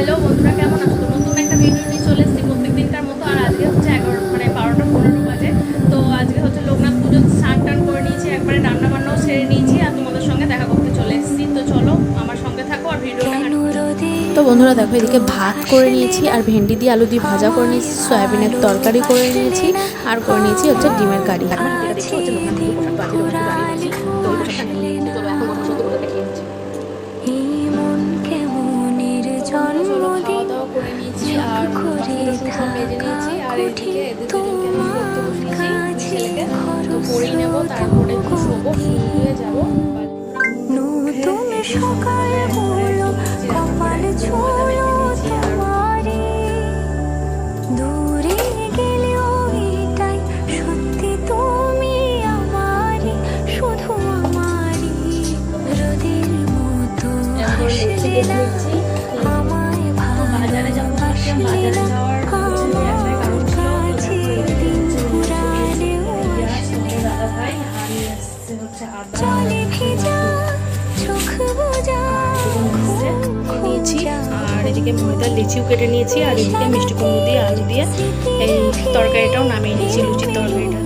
Hello বন্ধুরা, কেমন আছো? তো নতুন একটা ভিডিও নিয়ে চলে এসেছি প্রত্যেক দিনকার মতো। আর আজকে হচ্ছে 12টা 15 বাজে। তো আজকে হচ্ছে লোকনাথ পুজো, স্নান টান করে নিয়েছি, একবারে রান্না বান্নাও সেরে নিয়েছি আর তোমাদের সঙ্গে দেখা করতে চলে এসেছি। তো চলো আমার সঙ্গে থাকো আর ভিডিওটা। তো বন্ধুরা দেখো, এদিকে ভাত করে নিয়েছি আর ভেন্ডি দিয়ে আলু দিয়ে ভাজা করে নিয়েছি, সয়াবিনের তরকারি করে নিয়েছি আর করে নিয়েছি হচ্ছে ডিমের কারি। আমার হাতে দেখছো হচ্ছে লোকনাথ পুজো পোশাক, তো আজকে লোকনাথ পুজো আনিয়ে নিয়েছি। তো ওই পোশাকটা নিয়ে চলো এখন বসে বসে দুপুরে খেয়ে নিচ্ছি। চলো খাওয়া দাওয়া করে নিয়েছি আর সব মেজে নিয়েছি। আর এইদিকে এদের দুজনকে আমি পড়তে বসিয়েছি, ছেলেকে তো পড়িয়ে নেবো, তারপরে একটু শোবো, শুয়ে যাবো। সকালে হলো কপাল ছুঁলো তোমারে, দূরে গেলেও এটাই সত্যি, তুমি আমারই, শুধু আমারই, রোদের মতো হাসলে না, আমায় ভালোবাসলে না, আমার কাছে দিন ফুরালেও চলে ভেজা চোখ বোঝা নিয়েছি। আর এদিকে ময়দার লিচিও কেটে নিয়েছি আর এদিকে মিষ্টি কুমড়ো দিয়ে আলু দিয়ে এই তরকারিটাও নামিয়ে নিয়েছি, লুচির তরকারিটা।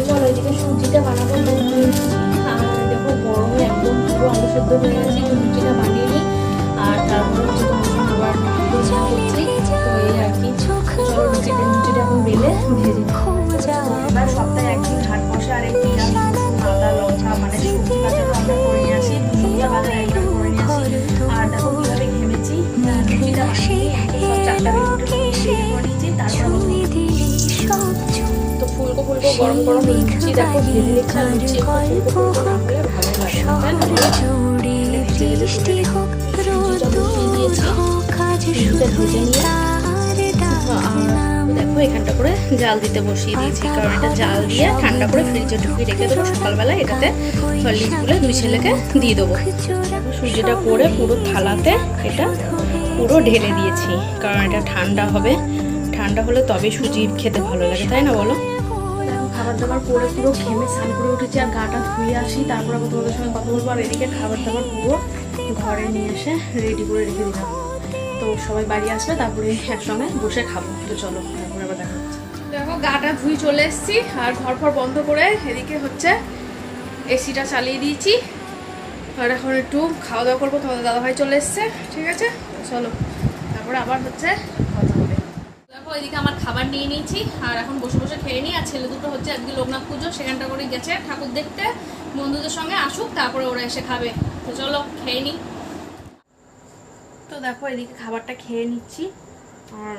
চলো এদিকে সুজিটা বানাবো। আর দেখো গরমে একদম পুরো আলু সেদ্ধ হয়ে গেছে, তো লুচিটা বানিয়ে নিই আর তারপরে হচ্ছে তোমার আবার করছি। তো এই আর কি, চলো লুচিটা এখন বেলে ভেজে এবার সপ্তাহে একদিন হাট বসে আর এই পিঁয়াজ আদা লঙ্কা মানে সবজি বাজার আমরা করে নিয়ে আসি, দুপুরটা বাজার একবার করে নিয়ে আসি। আর দেখো কীভাবে ঘেমেছি, লুচিটা বানিয়ে সব 4টা বেগুনটা করে নিয়েছি। তারপর তো ফুলকো গরম গরম লুচি দেখো ভেজে নিচ্ছে, আর লুচি ফুলকো নামলে ভালো লাগে না, তাই না? ভেজে নিয়ে দেখো এখানটা করে জাল দিতে বসিয়ে দিয়েছি, কারণ এটা জাল দিয়ে ঠান্ডা করে ফ্রিজে ঢুকিয়ে রেখে দেবো। সকালবেলা এটাতে ফলিশ গুলে 2 ছেলেকে দিয়ে দেবো। সুজিটা করে পুরো থালাতে এটা পুরো ঢেলে দিয়েছি, কারণ এটা ঠান্ডা হবে, ঠান্ডা হলে তবে সুজি খেতে ভালো লাগে, তাই না বলো? খাবার দাবার করে পুরো ঘেমে স্নান করে উঠেছি আর গাটা ধুয়ে আসি, তারপর আবার তোমাদের সঙ্গে কথা বলবো। আর এদিকে খাবার দাবার পুরো ঘরে নিয়ে এসে রেডি করে রেখে দিলাম। তো সবাই বাড়ি আসবে, তারপরে একসঙ্গে বসে খাবো। তো চলো তারপরে আবার দেখা হচ্ছে। দেখো গাটা ধুই চলে এসেছি আর ঘর ফর বন্ধ করে এদিকে হচ্ছে এসিটা চালিয়ে দিয়েছি। আর এখন একটু খাওয়া দাওয়া করবো, তোমাদের দাদাভাই চলে এসছে, ঠিক আছে? চলো তারপরে আবার হচ্ছে কথা হবে। দেখো এদিকে আমার খাবার নিয়ে নিয়েছি আর এখন বসে বসে খেয়ে নিই। আর ছেলে দুটো হচ্ছে আজকে লোকনাথ পুজো, সেখানটা করে গেছে ঠাকুর দেখতে, বন্ধুদের সঙ্গে আসুক তারপরে ওরা এসে খাবে। তো চলো খেয়ে নিই। তো দেখো এদিকে খাবারটা খেয়ে নিচ্ছি। আর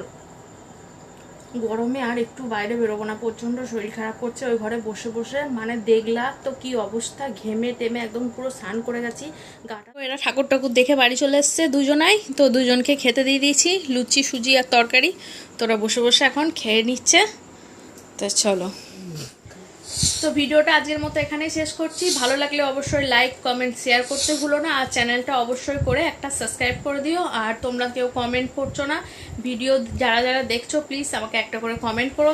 গরমে আর একটু বাইরে বেরোবো না, প্রচণ্ড শরীর খারাপ করছে। ওই ঘরে বসে বসে মানে দেখলা তো কি অবস্থা, ঘেমে টেমে একদম পুরো স্নান করে গেছি গাটা। এরা ঠাকুর টাকুর দেখে বাড়ি চলে এসছে দুজনাই, তো দুজনকে খেতে দিয়ে দিয়েছি লুচি সুজি আর তরকারি। তোরা বসে বসে এখন খেয়ে নিচ্ছে। তো চলো, তো ভিডিওটা আজকের মতো এখানেই শেষ করছি। ভালো লাগলে অবশ্যই লাইক কমেন্ট শেয়ার করতে ভুলো না, আর চ্যানেলটা অবশ্যই করে একটা সাবস্ক্রাইব করে দিও। আর তোমরা কেউ কমেন্ট করছো না, ভিডিও যারা যারা দেখছো প্লিজ আমাকে একটা করে কমেন্ট করো।